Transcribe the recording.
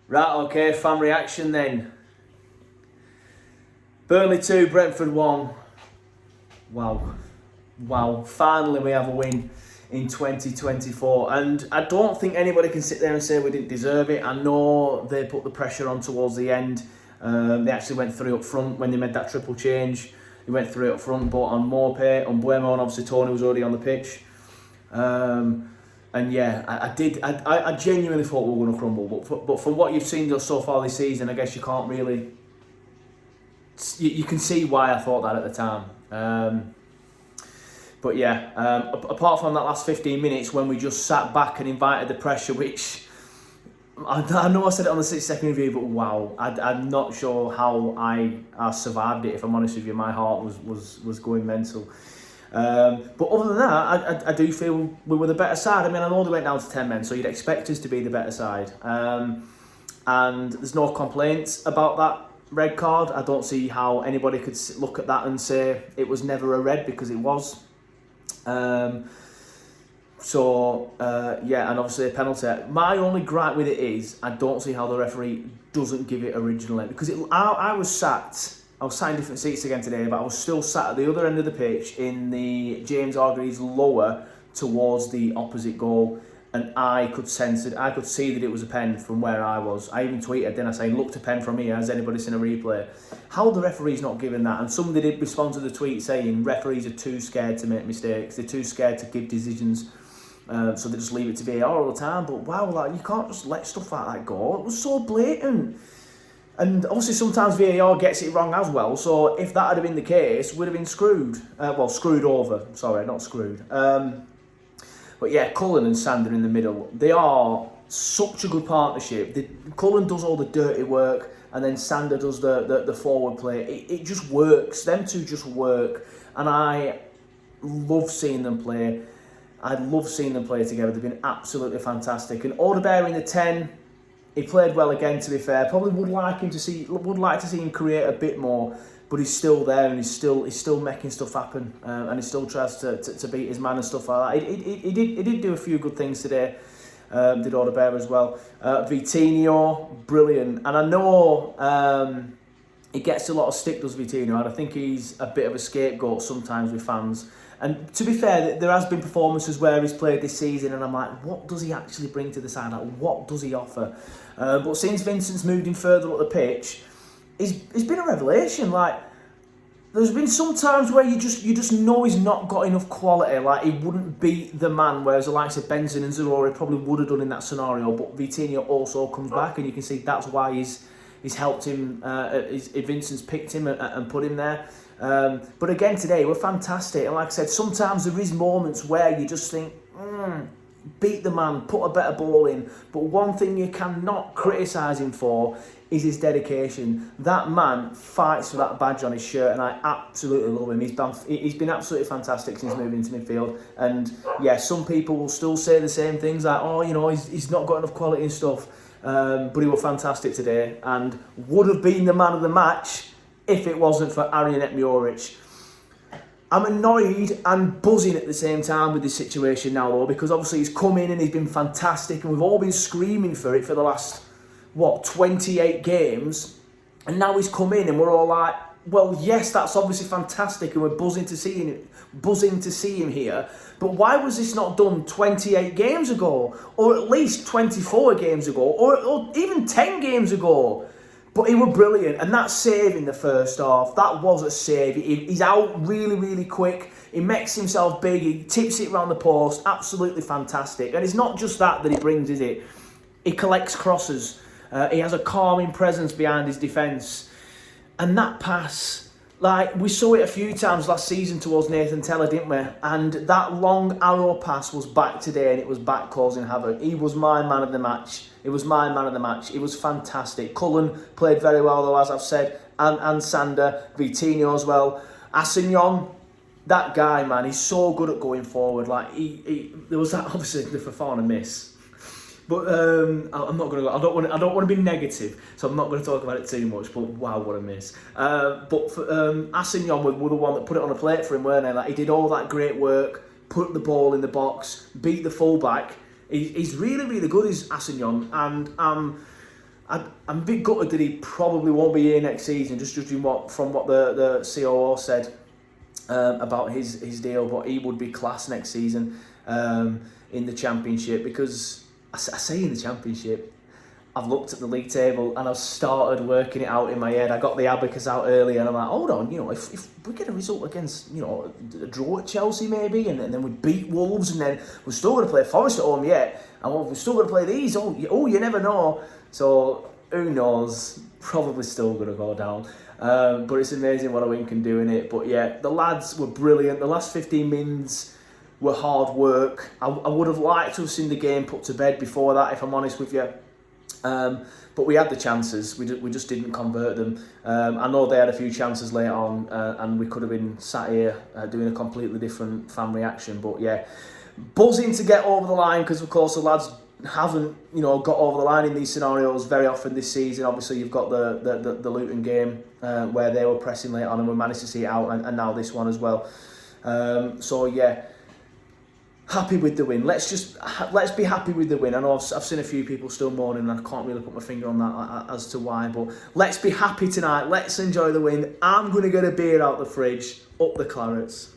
Right, okay, fan reaction then. Burnley 2, Brentford 1. Wow, finally we have a win in 2024. And I don't think anybody can sit there and say we didn't deserve it. I know they put the pressure on towards the end. They actually went through up front when they made that triple change. They went through up front, bought on Morpay, on Buemo, and obviously Tony was already on the pitch. And yeah, I genuinely thought we were going to crumble. But from what you've seen so far this season, I guess you can't really... You can see why I thought that at the time. But yeah, apart from that last 15 minutes when we just sat back and invited the pressure, which... I know I said it on the 6-second review, but wow, I'm not sure how I survived it, if I'm honest with you. My heart was going mental. But other than that, I do feel we were the better side. I mean, I know they went down to 10 men, so you'd expect us to be the better side. And there's no complaints about that red card. I don't see how anybody could look at that and say it was never a red, because it was. Yeah, and obviously a penalty. My only gripe with it is I don't see how the referee doesn't give it originally, because I was sat in different seats again today, but I was still sat at the other end of the pitch in the James Hargreaves lower towards the opposite goal, and I could sense it. I could see that it was a pen from where I was. I even tweeted, then I say, looked a pen from here. Has anybody seen a replay? How the referee's not given that? And somebody did respond to the tweet saying referees are too scared to make mistakes. They're too scared to give decisions. So they just leave it to VAR all the time. But wow, like, you can't just let stuff like that go. It was so blatant. And obviously sometimes VAR gets it wrong as well. So if that had been the case, we'd have been screwed. Screwed over. Sorry, not screwed. But yeah, Cullen and Sander in the middle. They are such a good partnership. Cullen does all the dirty work, and then Sander does the forward play. It just works. Them two just work. And I love seeing them play. I love seeing them play together. They've been absolutely fantastic. And Odebear in the 10, he played well again, to be fair. Probably would like to see him create a bit more, but he's still there, and he's still making stuff happen, and he still tries to beat his man and stuff like that. He did do a few good things today. Did Odebear as well. Vitinho, brilliant. And I know he gets a lot of stick, does Vitinho, and I think he's a bit of a scapegoat sometimes with fans. And to be fair, there has been performances where he's played this season, and I'm like, what does he actually bring to the side? Like, what does he offer? But since Vincent's moved him further up the pitch, he's been a revelation. Like, there's been some times where you just know he's not got enough quality. Like, he wouldn't beat the man, whereas the likes of Benson and Zaroury probably would have done in that scenario. But Vitinho also comes back, and you can see that's why he's helped him. Vincent's picked him and put him there. But again today, we're fantastic. And like I said, sometimes there is moments where you just think, beat the man, put a better ball in. But one thing you cannot criticise him for is his dedication. That man fights for that badge on his shirt, and I absolutely love him. He's been absolutely fantastic since moving into midfield. And yeah, some people will still say the same things, like, oh, you know, he's not got enough quality and stuff. But he was fantastic today, and would have been the man of the match if it wasn't for Arjen Etmioric. I'm annoyed and buzzing at the same time with this situation now, though, because obviously he's come in and he's been fantastic, and we've all been screaming for it for the last, 28 games, and now he's come in and we're all like, well, yes, that's obviously fantastic, and we're buzzing to see him here, but why was this not done 28 games ago, or at least 24 games ago, or even 10 games ago? But he was brilliant, and that save in the first half, that was a save. He's out really, really quick. He makes himself big. He tips it around the post. Absolutely fantastic. And it's not just that he brings, is it? He collects crosses. He has a calming presence behind his defence. And that pass, like, we saw it a few times last season towards Nathan Teller, didn't we? And that long arrow pass was back today, and it was back causing havoc. He was my man of the match. It was my man of the match. It was fantastic. Cullen played very well, though, as I've said, and Sander, Vitinho as well. Assignon, that guy, man, he's so good at going forward. Like, there was that, obviously, the Fofana miss. But I'm not going to. I don't want to be negative, so I'm not going to talk about it too much. But wow, what a miss! But Assignon were the one that put it on a plate for him, weren't they? Like, he did all that great work, put the ball in the box, beat the fullback. He's really, really good, is Assignon, and I'm a bit gutted that he probably won't be here next season, just judging from what the COO said about his deal. But he would be class next season in the Championship, because I say in the Championship, I've looked at the league table and I've started working it out in my head. I got the abacus out earlier and I'm like, hold on, if we get a result against, a draw at Chelsea maybe, and then we beat Wolves, and then we're still going to play Forest at home yet, and we're still going to play these, you never know. So who knows, probably still going to go down. But it's amazing what a win can do in it. But yeah, the lads were brilliant. The last 15 minutes were hard work. I would have liked to have seen the game put to bed before that, if I'm honest with you. But we had the chances, we just didn't convert them. I know they had a few chances later on, and we could have been sat here doing a completely different fan reaction. But yeah, buzzing to get over the line, because of course the lads haven't got over the line in these scenarios very often this season. Obviously you've got the Luton game where they were pressing late on and we managed to see it out, and now this one as well. So yeah, happy with the win. Let's be happy with the win. I know I've seen a few people still mourning, and I can't really put my finger on that as to why, but let's be happy tonight. Let's enjoy the win. I'm going to get a beer out the fridge, up the Clarets.